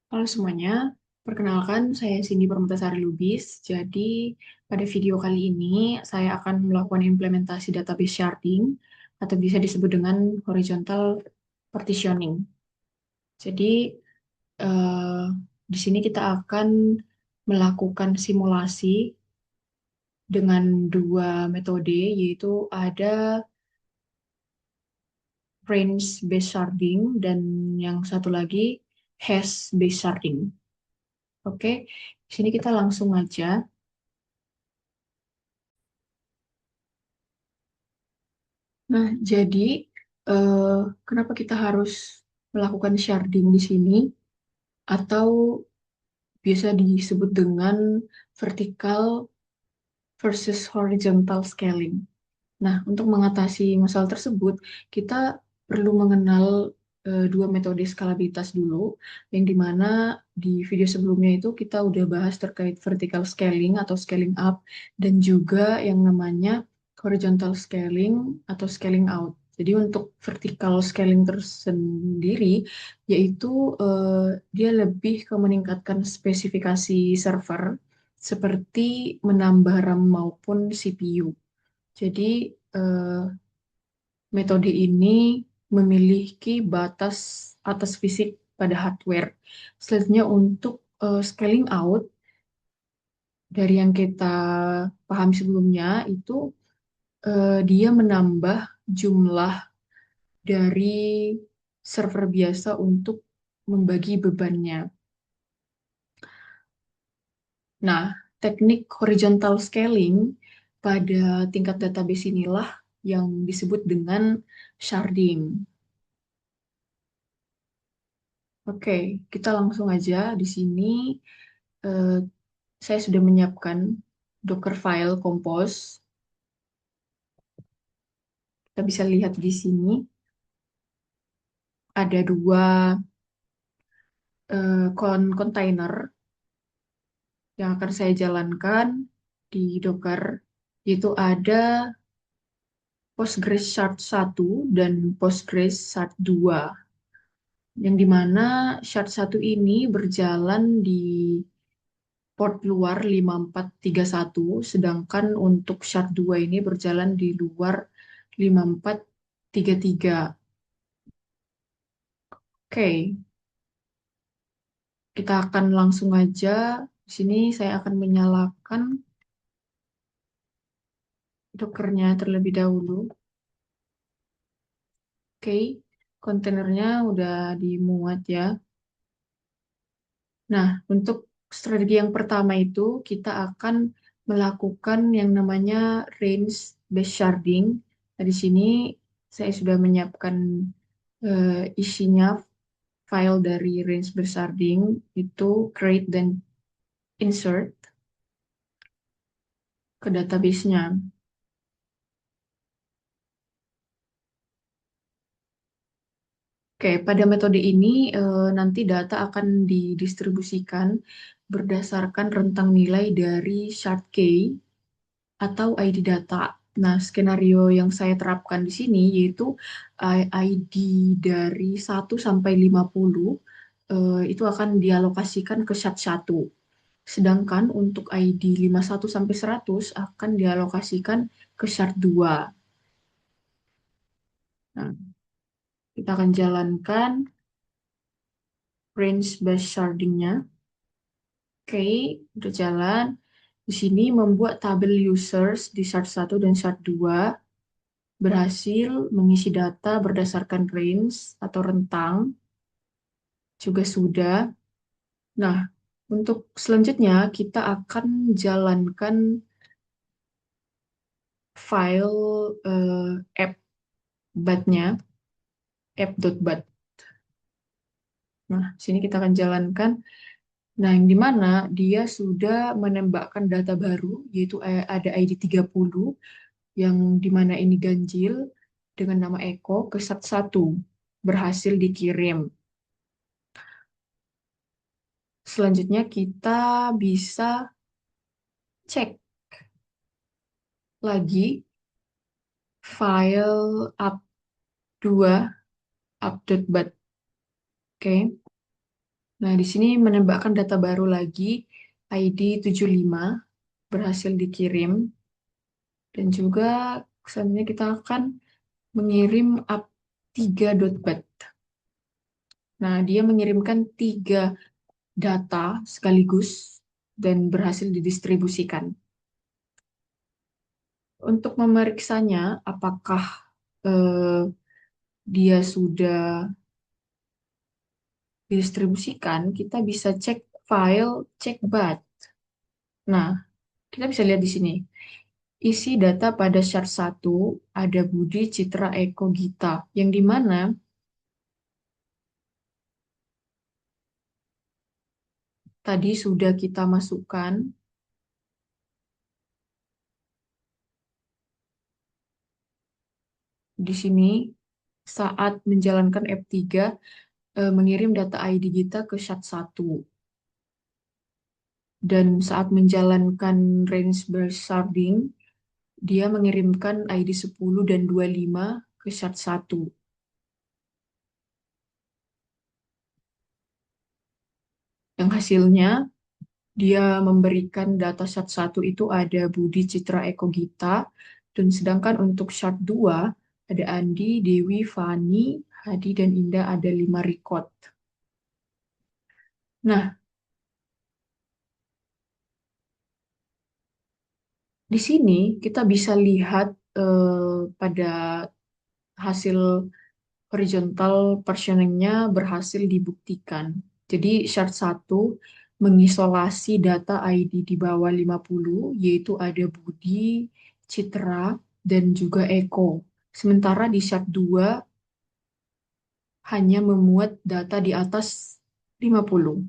Halo semuanya, perkenalkan saya Cindy Permatasari Lubis. Jadi pada video kali ini saya akan melakukan implementasi database sharding atau bisa disebut dengan horizontal partitioning. Jadi eh, di sini kita akan melakukan simulasi dengan dua metode, yaitu ada range based sharding dan yang satu lagi hash based sharding. Oke, di sini kita langsung aja. Nah, jadi eh, kenapa kita harus melakukan sharding di sini atau biasa disebut dengan vertical versus horizontal scaling. Nah, untuk mengatasi masalah tersebut, kita perlu mengenal dua metode skalabilitas dulu, yang dimana di video sebelumnya itu kita udah bahas terkait vertical scaling atau scaling up, dan juga yang namanya horizontal scaling atau scaling out. Jadi untuk vertical scaling tersendiri, yaitu dia lebih ke meningkatkan spesifikasi server, seperti menambah RAM maupun CPU. Jadi eh, metode ini memiliki batas atas fisik pada hardware. Selanjutnya untuk scaling out dari yang kita pahami sebelumnya itu dia menambah jumlah dari server biasa untuk membagi bebannya. Nah, teknik horizontal scaling pada tingkat database inilah yang disebut dengan sharding. Oke, kita langsung aja di sini. eh, saya sudah menyiapkan Docker file Compose. Kita bisa lihat di sini ada dua container yang akan saya jalankan di Docker, yaitu ada Postgres Shard 1 dan Postgres Shard 2, yang dimana Shard 1 ini berjalan di port luar 5431, sedangkan untuk Shard 2 ini berjalan di luar 5433. Oke, kita akan langsung aja. Di sini saya akan menyalakan Dockernya terlebih dahulu. Oke, kontainernya udah dimuat ya. Nah, untuk strategi yang pertama itu kita akan melakukan yang namanya range based sharding. Nah, di sini saya sudah menyiapkan isinya file dari range based sharding itu create dan insert ke database-nya. Oke, pada metode ini nanti data akan didistribusikan berdasarkan rentang nilai dari shard key atau ID data. Nah, skenario yang saya terapkan di sini yaitu ID dari 1 sampai 50 itu akan dialokasikan ke shard 1. Sedangkan untuk ID 51 sampai 100 akan dialokasikan ke shard 2. Nah, kita akan jalankan range based sharding-nya. Oke, udah jalan. Di sini membuat tabel users di shard 1 dan shard 2 berhasil mengisi data berdasarkan range atau rentang juga sudah. Nah, untuk selanjutnya kita akan jalankan file app.bat-nya, app.bat. Nah, sini kita akan jalankan. Nah, yang dimana dia sudah menembakkan data baru, yaitu ada ID 30, yang dimana ini ganjil dengan nama Eko ke satu berhasil dikirim. Selanjutnya kita bisa cek lagi file up 2 up.bat. Oke. Nah, di sini menambahkan data baru lagi, ID 75 berhasil dikirim, dan juga selanjutnya kita akan mengirim up3.bat. Nah, dia mengirimkan 3 data sekaligus dan berhasil didistribusikan. Untuk memeriksanya, apakah eh, dia sudah didistribusikan, kita bisa cek file, cek bat. Nah, kita bisa lihat di sini. Isi data pada shard 1 ada Budi, Citra, Eko, Gita. Yang dimana tadi sudah kita masukkan di sini saat menjalankan F3 mengirim data ID Gita ke shard 1. Dan saat menjalankan range sharding, dia mengirimkan ID 10 dan 25 ke shard 1. Yang hasilnya, dia memberikan data shard 1 itu ada Budi, Citra, Eko, Gita. Dan sedangkan untuk shard 2, ada Andi, Dewi, Fani, Hadi, dan Indah ada 5 record. Nah, di sini kita bisa lihat pada hasil horizontal partitioning-nya berhasil dibuktikan. Jadi syarat 1 mengisolasi data ID di bawah 50, yaitu ada Budi, Citra, dan juga Eko. Sementara di syarat 2 hanya memuat data di atas 50.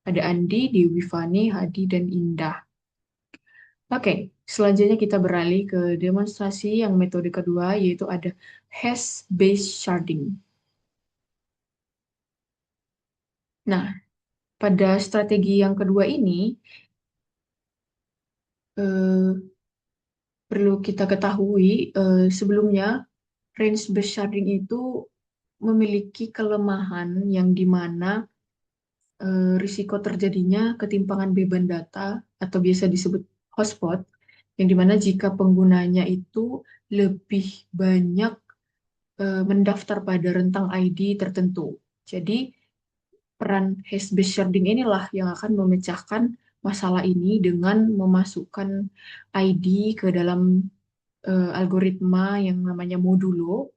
Ada Andi, Dewi Fani, Hadi, dan Indah. Oke, selanjutnya kita beralih ke demonstrasi yang metode kedua, yaitu ada hash-based sharding. Nah, pada strategi yang kedua ini, eh, perlu kita ketahui sebelumnya range based sharding itu memiliki kelemahan yang dimana risiko terjadinya ketimpangan beban data atau biasa disebut hotspot, yang dimana jika penggunanya itu lebih banyak mendaftar pada rentang ID tertentu. Jadi peran hash-based sharding inilah yang akan memecahkan masalah ini dengan memasukkan ID ke dalam algoritma yang namanya modulo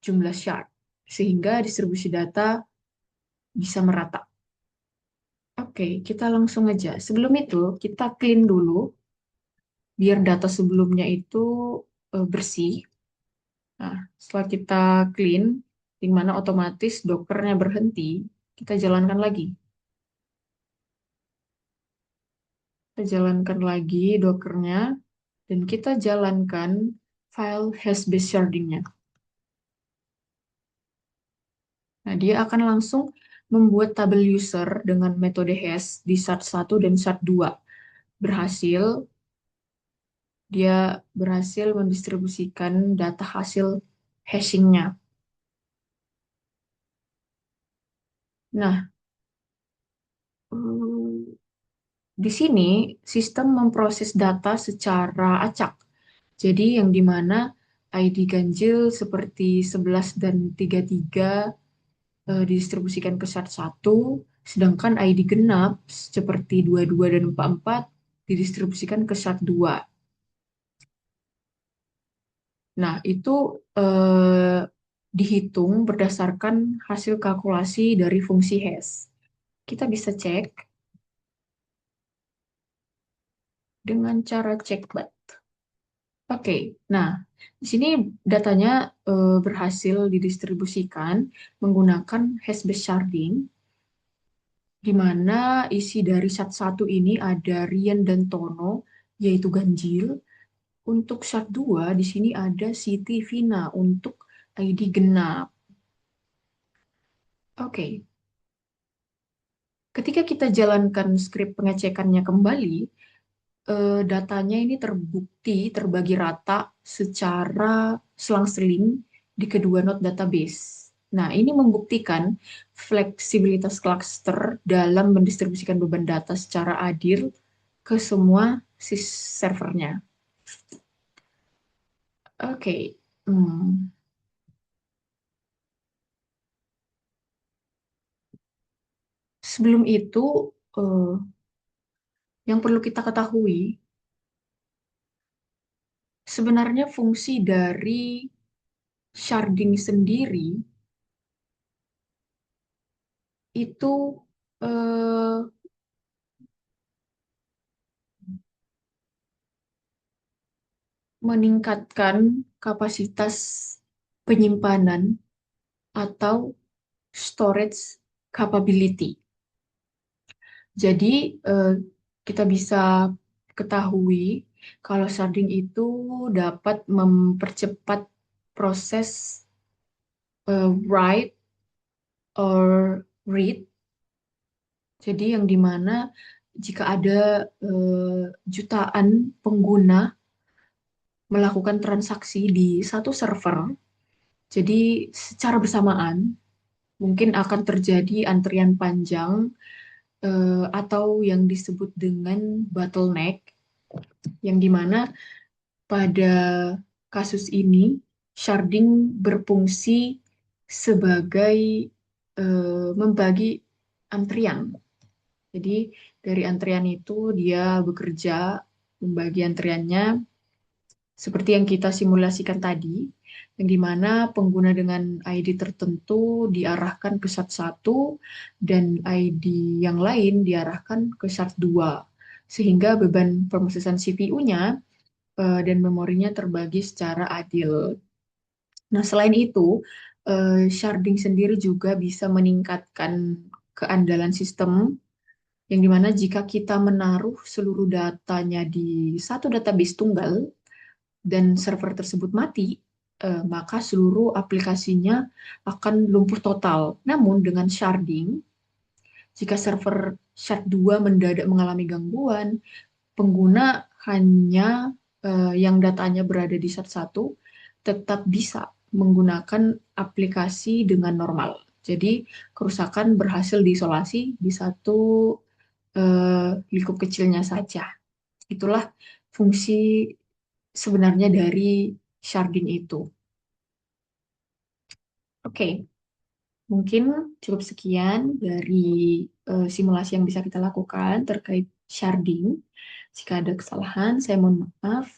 jumlah shard, sehingga distribusi data bisa merata. Oke, kita langsung aja. Sebelum itu, kita clean dulu biar data sebelumnya itu bersih. Nah, setelah kita clean, di mana otomatis Dockernya berhenti, kita jalankan lagi. Kita jalankan lagi Dockernya, dan kita jalankan file hash-based sharding-nya. Nah, dia akan langsung membuat tabel user dengan metode hash di shard 1 dan shard 2. Berhasil, dia berhasil mendistribusikan data hasil hashing-nya. Nah, di sini sistem memproses data secara acak. Jadi yang dimana ID ganjil seperti 11 dan 33 didistribusikan ke shard 1, sedangkan ID genap seperti 22 dan 44 didistribusikan ke shard 2. Nah, itu eh, dihitung berdasarkan hasil kalkulasi dari fungsi hash. Kita bisa cek dengan cara cek bat. Oke, nah di sini datanya berhasil didistribusikan menggunakan hash-based sharding, di mana isi dari shard 1 ini ada Rian dan Tono, yaitu ganjil. Untuk shard 2 di sini ada Siti Vina untuk ID genap. Oke, ketika kita jalankan skrip pengecekannya kembali, datanya ini terbukti terbagi rata secara selang-seling di kedua node database. Nah, ini membuktikan fleksibilitas cluster dalam mendistribusikan beban data secara adil ke semua servernya. Oke. Hmm. Sebelum itu, eh, yang perlu kita ketahui, sebenarnya fungsi dari sharding sendiri itu eh, meningkatkan kapasitas penyimpanan atau storage capability. Jadi, eh, kita bisa ketahui kalau sharding itu dapat mempercepat proses write or read. Jadi yang dimana jika ada jutaan pengguna melakukan transaksi di satu server, jadi secara bersamaan mungkin akan terjadi antrian panjang atau yang disebut dengan bottleneck, yang dimana pada kasus ini sharding berfungsi sebagai membagi antrian. Jadi dari antrian itu dia bekerja membagi antriannya seperti yang kita simulasikan tadi, yang dimana pengguna dengan ID tertentu diarahkan ke SHA-1 dan ID yang lain diarahkan ke SHA-2, sehingga beban pemrosesan CPU-nya dan memorinya terbagi secara adil. Nah, selain itu, sharding sendiri juga bisa meningkatkan keandalan sistem, yang dimana jika kita menaruh seluruh datanya di satu database tunggal, dan server tersebut mati, maka seluruh aplikasinya akan lumpuh total. Namun dengan sharding, jika server shard 2 mendadak mengalami gangguan, pengguna hanya yang datanya berada di shard 1 tetap bisa menggunakan aplikasi dengan normal. Jadi kerusakan berhasil diisolasi di satu lingkup kecilnya saja. Itulah fungsi sebenarnya dari sharding itu. Oke, mungkin cukup sekian dari simulasi yang bisa kita lakukan terkait sharding. Jika ada kesalahan, saya mohon maaf.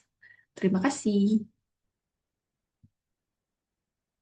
Terima kasih.